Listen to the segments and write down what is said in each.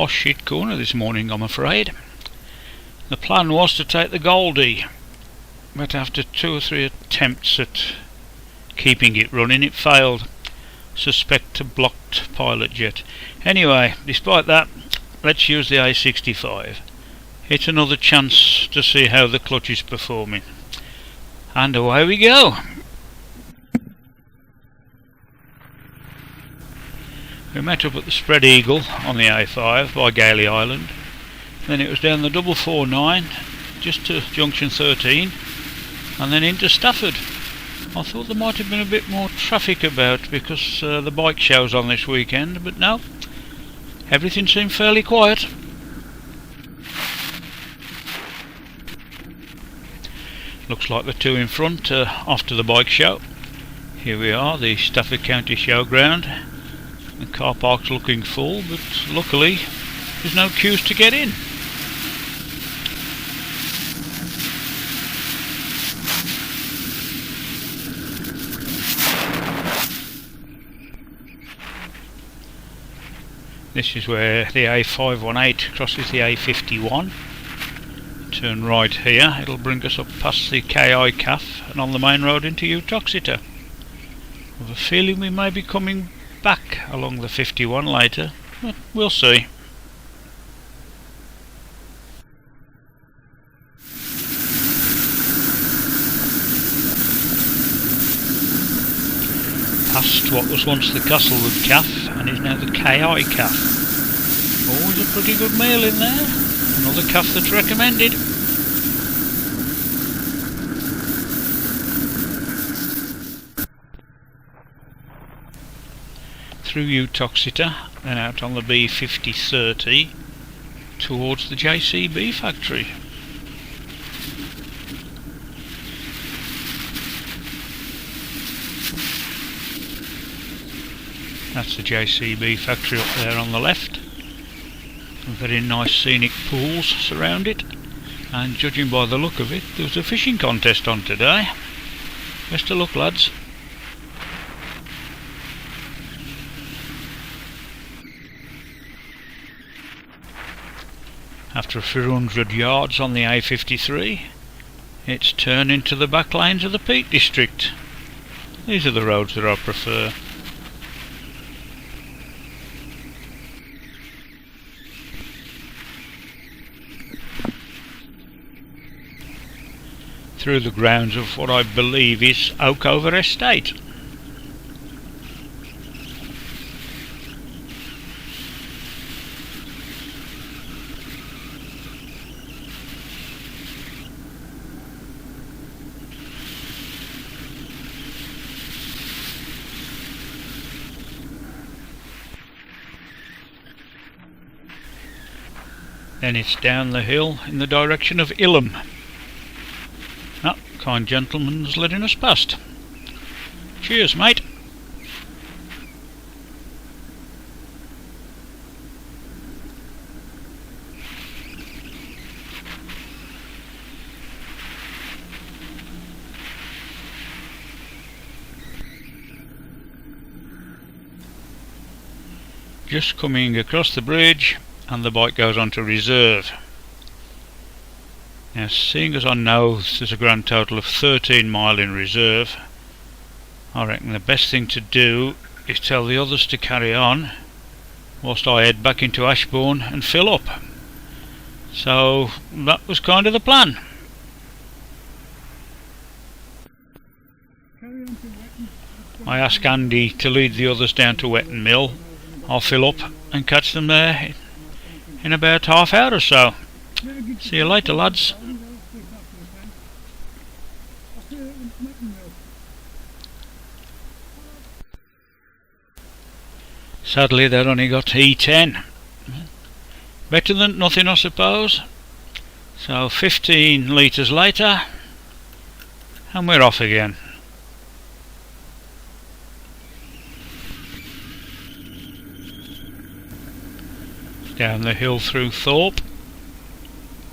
more shit corner this morning, I'm afraid. The plan was to take the Goldie, but after 2 or 3 attempts at keeping it running, it failed. Suspect a blocked pilot jet. Anyway, despite that, let's use the A65. It's another chance to see how the clutch is performing. And away we go. We met up at the Spread Eagle on the A5 by Gailey Island. Then it was down the 449 just to junction 13 and then into Stafford. I thought there might have been a bit more traffic about because the bike show's on this weekend, but no, everything seemed fairly quiet. Looks like the two in front are off to the bike show. Here we are, the Stafford County Showground. The car park's looking full, but luckily there's no queues to get in. This is where the A518 crosses the A51. Turn right here, it'll bring us up past the KI CAF and on the main road into Utoxeter. I have a feeling we may be coming back along the 51 later, but we'll see. Past what was once the Castlewood CAF and is now the KI CAF. Always a pretty good meal in there. Another CAF that's recommended. Through Utoxeter, then out on the B5030 towards the JCB factory. That's the JCB factory up there on the left. Some very nice scenic pools surround it, and judging by the look of it, there was a fishing contest on today. Best of luck, lads. After a few 100 yards on the A53, it's turned into the back lanes of the Peak District. These are the roads that I prefer. Through the grounds of what I believe is Oakover Estate. Then it's down the hill in the direction of Ilham. Ah, kind gentleman's letting us past. Cheers, mate. Just coming across the bridge and the bike goes on to reserve. Now, seeing as I know there's a grand total of 13 mile in reserve, I reckon the best thing to do is tell the others to carry on whilst I head back into Ashbourne and fill up. So that was kind of the plan. I asked Andy to lead the others down to Wetton Mill. I'll fill up and catch them there in about half hour or so. See you later, lads. Sadly, they've only got E10. Better than nothing, I suppose. So 15 litres later, and we're off again. Down the hill through Thorpe.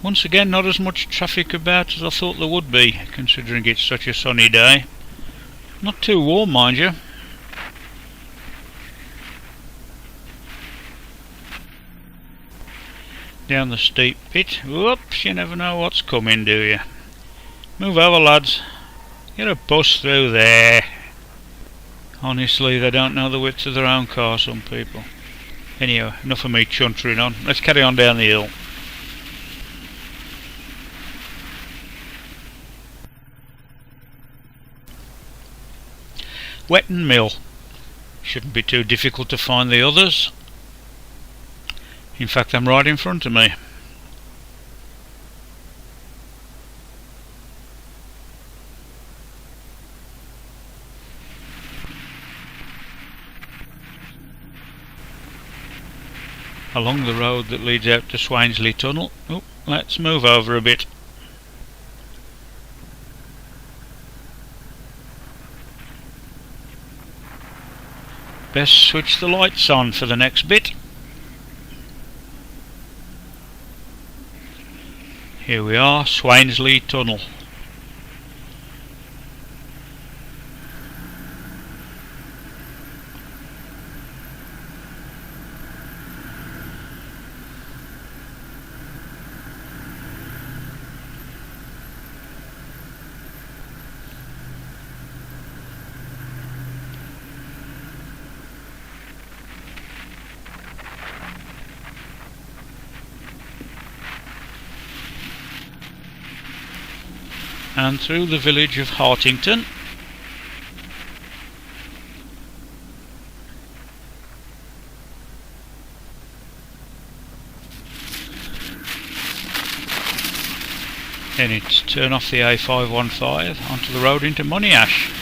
Once again, not as much traffic about as I thought there would be, considering it's such a sunny day. Not too warm, mind you. down the steep bit. Whoops, you never know what's coming, do you? Move over, lads. Get a bus through there. Honestly, they don't know the width of their own car, some people. Anyway, enough of me chuntering on. Let's carry on down the hill. Wetton Mill. Shouldn't be too difficult to find the others. In fact, I'm right in front of me. Along the road that leads out to Swainsley Tunnel. Oh, let's move over a bit. Best switch the lights on for the next bit. Here we are, Swainsley Tunnel. And through the village of Hartington. Then it's turn off the A515 onto the road into Monash.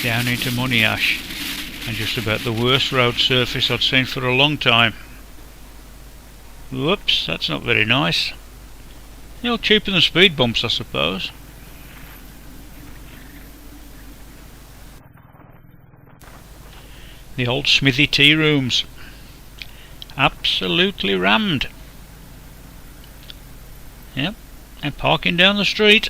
Down into Monash. And just about the worst road surface I'd seen for a long time. Whoops, that's not very nice. It'll cheapen the speed bumps, I suppose. The old smithy tea rooms. Absolutely rammed. Yep, and parking down the street.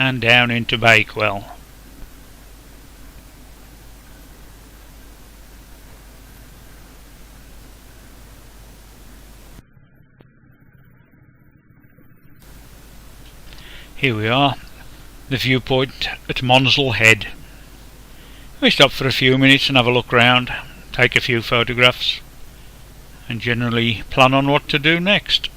And down into Bakewell. Here we are, the viewpoint at Monzel Head. We stop for a few minutes and have a look round, take a few photographs, and generally plan on what to do next.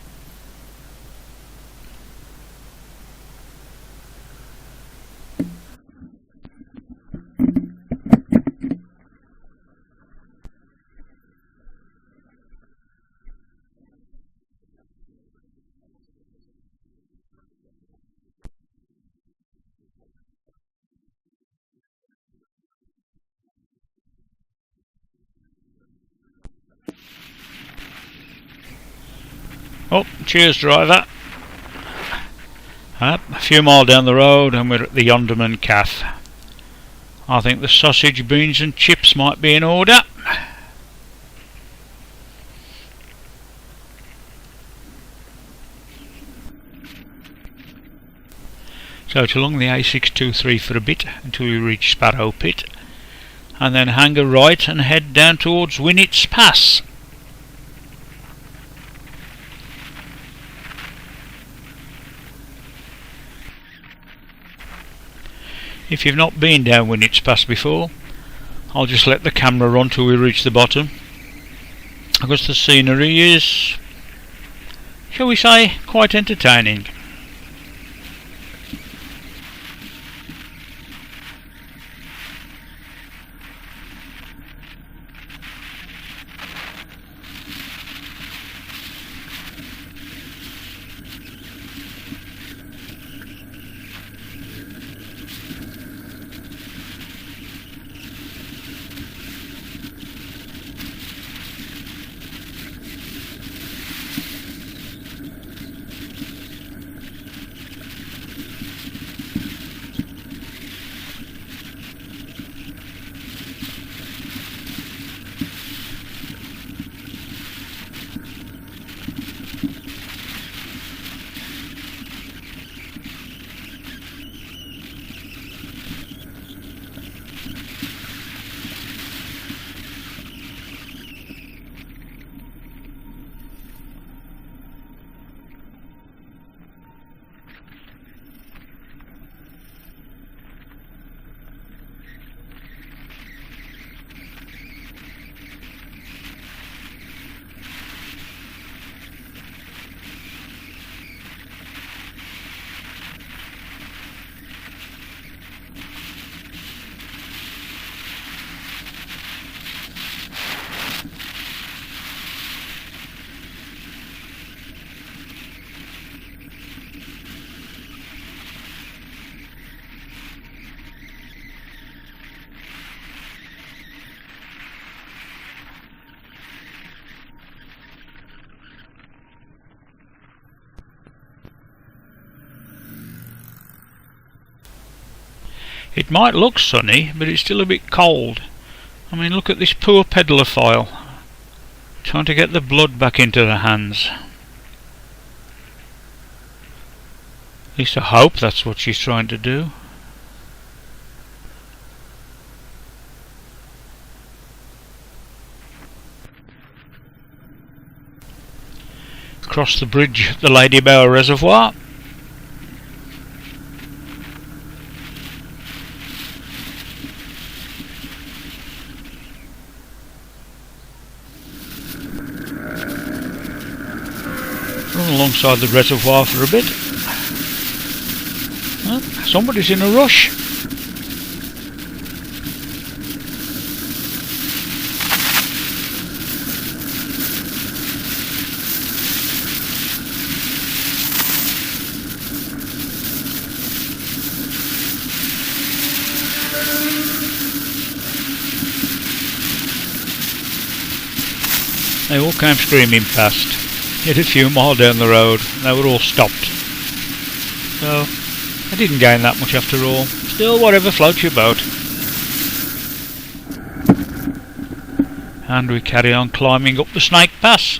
Oh, cheers driver. A few mile down the road and we're at the Yondermann Cafe. I think the sausage, beans and chips might be in order. So it's along the A623 for a bit until we reach Sparrow Pit, and then hang a right and head down towards Winnits Pass. If you've not been down Winnits Pass before, I'll just let the camera run till we reach the bottom, because the scenery is, shall we say, quite entertaining. It might look sunny, but it's still a bit cold. I mean, look at this poor peddler file, trying to get the blood back into the hands. At least I hope that's what she's trying to do. Across the bridge at the Lady Bower Reservoir. Run alongside the reservoir for a bit. Well, somebody's in a rush. They all came screaming past. Hit a few mile down the road, and they were all stopped. So, I didn't gain that much after all. Still, whatever floats your boat. And we carry on climbing up the Snake Pass.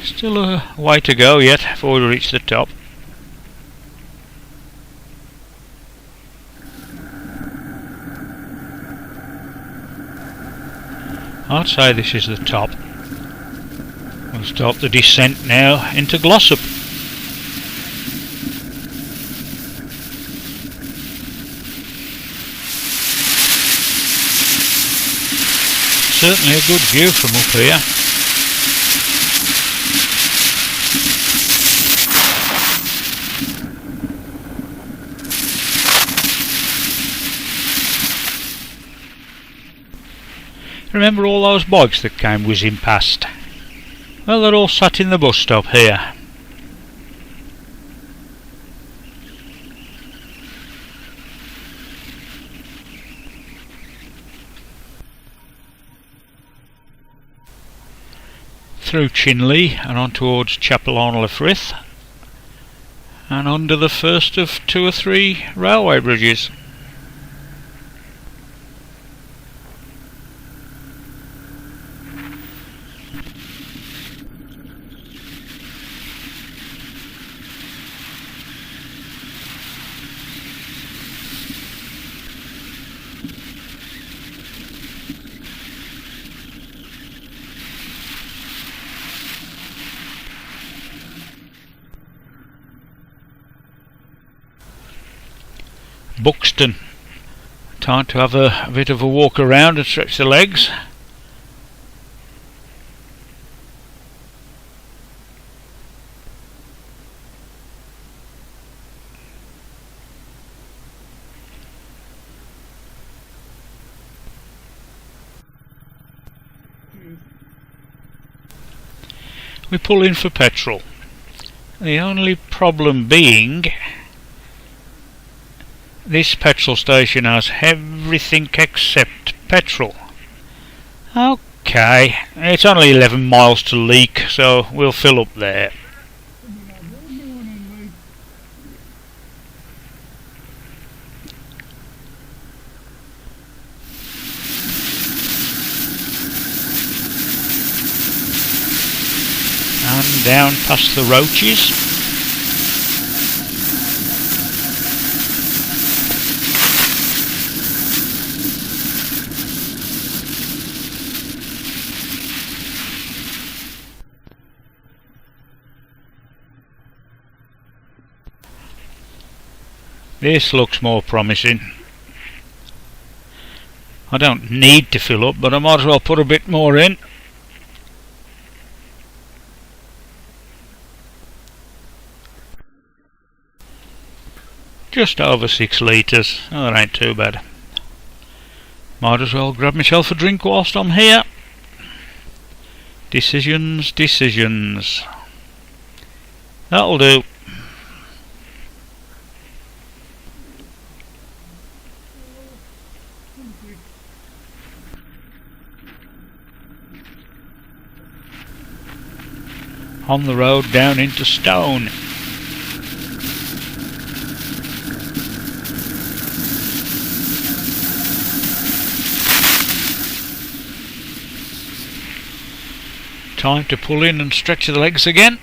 Still a way to go yet before we reach the top. I'd say this is the top. We'll start the descent now into Glossop. Certainly a good view from up here. Remember all those bikes that came whizzing past? Well, they're all sat in the bus stop here. Through Chinley and on towards Chapel on Frith, and under the first of 2 or 3 railway bridges. Buxton. Time to have a bit of a walk around and stretch the legs. We pull in for petrol. The only problem being this petrol station has everything except petrol. Okay, it's only 11 miles to Leek, so we'll fill up there. And down past the Roaches. This looks more promising. I don't need to fill up, but I might as well put a bit more in. Just over 6 litres. Oh, that ain't too bad. Might as well grab myself a drink whilst I'm here. Decisions, decisions. That'll do. On the road down into Stone. Time to pull in and stretch the legs again.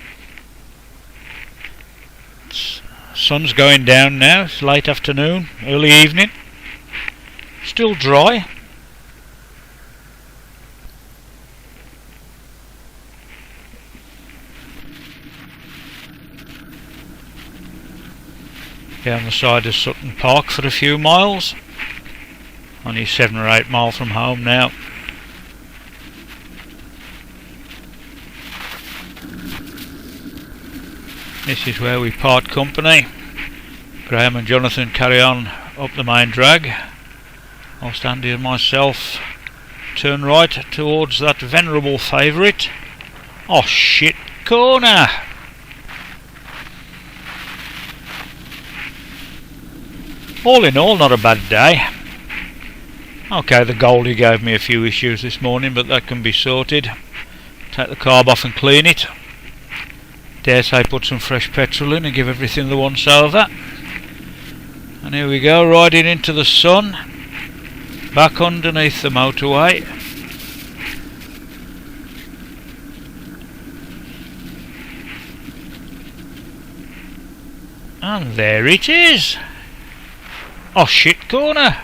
Sun's going down now. It's late afternoon, early evening. Still dry. Down the side of Sutton Park for a few miles. Only 7 or 8 miles from home now. This is where we part company. Graham and Jonathan carry on up the main drag. Whilst Andy and myself turn right towards that venerable favourite. Oh shit, corner! All in all, not a bad day. Okay, the Goldie gave me a few issues this morning, but that can be sorted. Take the carb off and clean it. Dare say put some fresh petrol in and give everything the once over. And here we go, riding into the sun, back underneath the motorway. And there it is. Oh shit, corner.